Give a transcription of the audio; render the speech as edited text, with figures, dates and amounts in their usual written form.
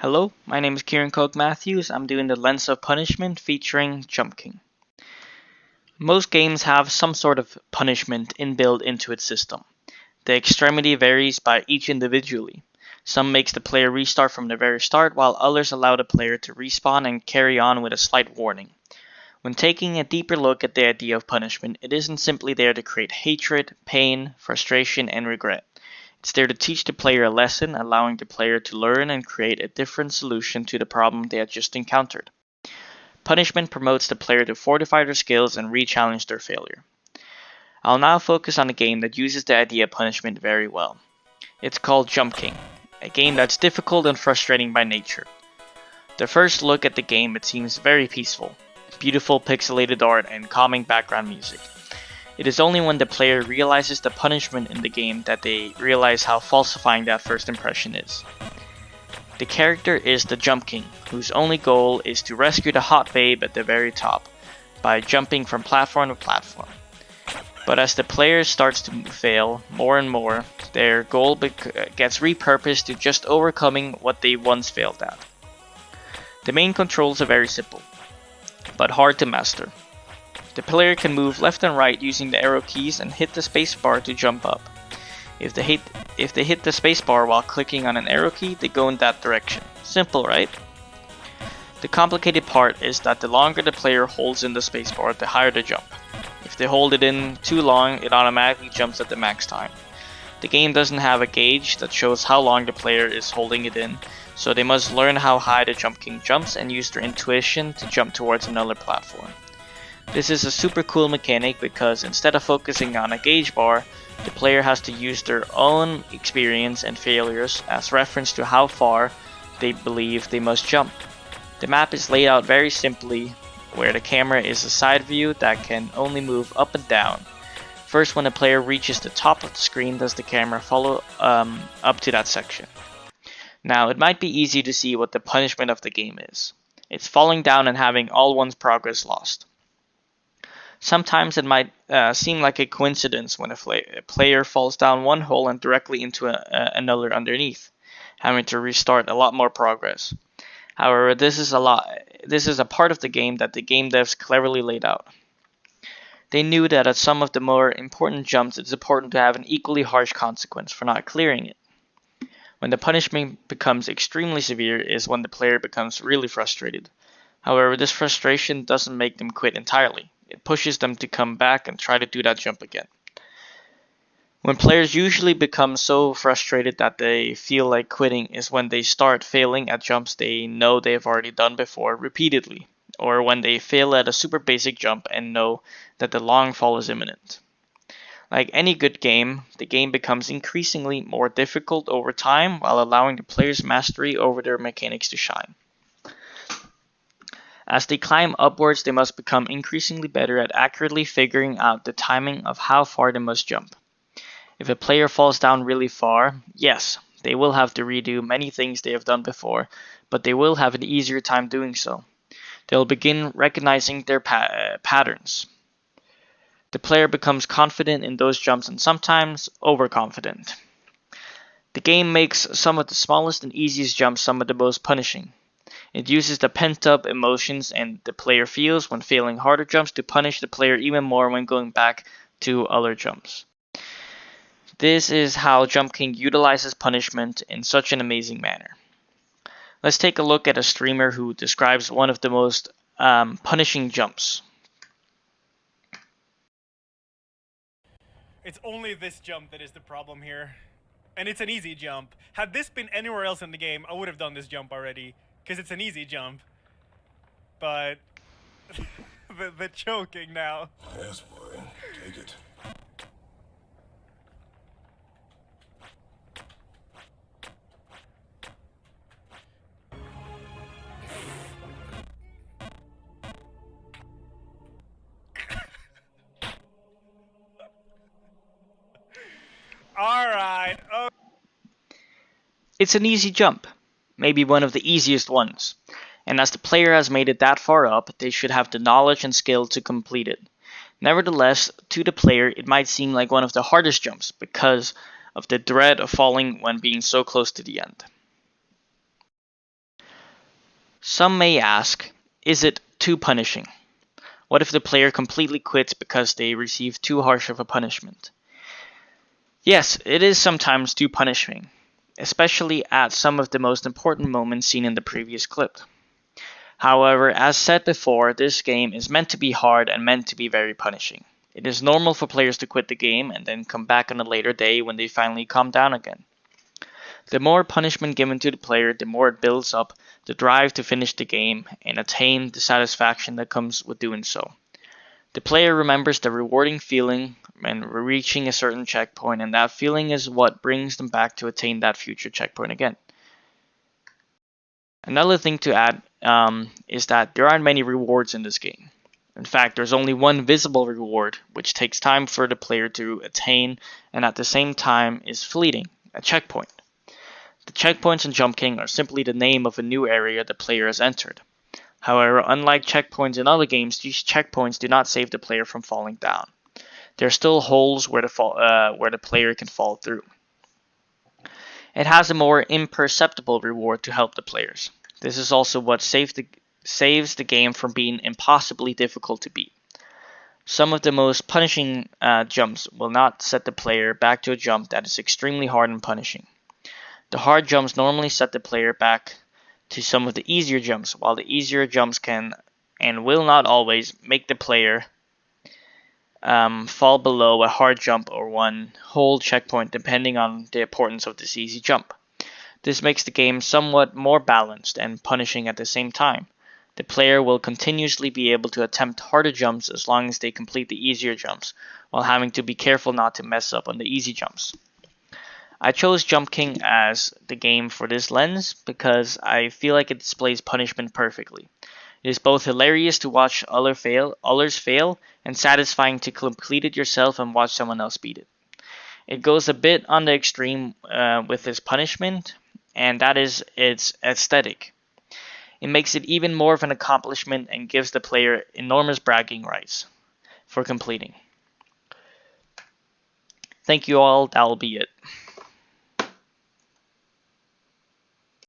Hello, my name is Kiran Koch-Mathews. I'm doing the Lens of Punishment featuring Jump King. Most games have some sort of punishment inbuilt into its system. The extremity varies by each individually. Some makes the player restart from the very start, while others allow the player to respawn and carry on with a slight warning. When taking a deeper look at the idea of punishment, it isn't simply there to create hatred, pain, frustration, and regret. It's there to teach the player a lesson, allowing the player to learn and create a different solution to the problem they had just encountered. Punishment promotes the player to fortify their skills and re-challenge their failure. I'll now focus on a game that uses the idea of punishment very well. It's called Jump King, a game that's difficult and frustrating by nature. The first look at the game, it seems very peaceful. Beautiful pixelated art and calming background music. It is only when the player realizes the punishment in the game that they realize how falsifying that first impression is. The character is the Jump King, whose only goal is to rescue the hot babe at the very top by jumping from platform to platform. But as the player starts to fail more and more, their goal gets repurposed to just overcoming what they once failed at. The main controls are very simple, but hard to master. The player can move left and right using the arrow keys and hit the spacebar to jump up. If they hit the spacebar while clicking on an arrow key, they go in that direction. Simple, right? The complicated part is that the longer the player holds in the spacebar, the higher the jump. If they hold it in too long, it automatically jumps at the max time. The game doesn't have a gauge that shows how long the player is holding it in, so they must learn how high the Jump King jumps and use their intuition to jump towards another platform. This is a super cool mechanic because instead of focusing on a gauge bar, the player has to use their own experience and failures as reference to how far they believe they must jump. The map is laid out very simply, where the camera is a side view that can only move up and down. First, when the player reaches the top of the screen, does the camera follow up to that section. Now, it might be easy to see what the punishment of the game is. It's falling down and having all one's progress lost. Sometimes it might seem like a coincidence when a player falls down one hole and directly into another underneath, having to restart a lot more progress. However, this is a part of the game that the game devs cleverly laid out. They knew that at some of the more important jumps, it's important to have an equally harsh consequence for not clearing it. When the punishment becomes extremely severe is when the player becomes really frustrated. However, this frustration doesn't make them quit entirely. It pushes them to come back and try to do that jump again. When players usually become so frustrated that they feel like quitting is when they start failing at jumps they know they've already done before repeatedly, or when they fail at a super basic jump and know that the long fall is imminent. Like any good game, the game becomes increasingly more difficult over time while allowing the player's mastery over their mechanics to shine. As they climb upwards, they must become increasingly better at accurately figuring out the timing of how far they must jump. If a player falls down really far, yes, they will have to redo many things they have done before, but they will have an easier time doing so. They'll begin recognizing their patterns. The player becomes confident in those jumps and sometimes overconfident. The game makes some of the smallest and easiest jumps some of the most punishing. It uses the pent-up emotions and the player feels when failing harder jumps to punish the player even more when going back to other jumps. This is how Jump King utilizes punishment in such an amazing manner. Let's take a look at a streamer who describes one of the most punishing jumps. It's only this jump that is the problem here. And it's an easy jump. Had this been anywhere else in the game, I would have done this jump already. Because it's an easy jump. But the choking now. Yes, boy. Take it. Alright. Oh. It's an easy jump, maybe one of the easiest ones. And as the player has made it that far up, they should have the knowledge and skill to complete it. Nevertheless, to the player, it might seem like one of the hardest jumps because of the dread of falling when being so close to the end. Some may ask, is it too punishing? What if the player completely quits because they receive too harsh of a punishment? Yes, it is sometimes too punishing, especially at some of the most important moments seen in the previous clip. However, as said before, this game is meant to be hard and meant to be very punishing. It is normal for players to quit the game and then come back on a later day when they finally calm down again. The more punishment given to the player, the more it builds up the drive to finish the game and attain the satisfaction that comes with doing so. The player remembers the rewarding feeling when reaching a certain checkpoint, and that feeling is what brings them back to attain that future checkpoint again. Another thing to add is that there aren't many rewards in this game. In fact, there's only one visible reward, which takes time for the player to attain and at the same time is fleeting, a checkpoint. The checkpoints in Jump King are simply the name of a new area the player has entered. However, unlike checkpoints in other games, these checkpoints do not save the player from falling down. There are still holes where the player can fall through. It has a more imperceptible reward to help the players. This is also what saves the game from being impossibly difficult to beat. Some of the most punishing jumps will not set the player back to a jump that is extremely hard and punishing. The hard jumps normally set the player back to some of the easier jumps, while the easier jumps can and will not always make the player fall below a hard jump or one whole checkpoint depending on the importance of this easy jump. This makes the game somewhat more balanced and punishing at the same time. The player will continuously be able to attempt harder jumps as long as they complete the easier jumps, while having to be careful not to mess up on the easy jumps. I chose Jump King as the game for this lens because I feel like it displays punishment perfectly. It is both hilarious to watch others fail and satisfying to complete it yourself and watch someone else beat it. It goes a bit on the extreme with its punishment, and that is its aesthetic. It makes it even more of an accomplishment and gives the player enormous bragging rights for completing. Thank you all, that will be it.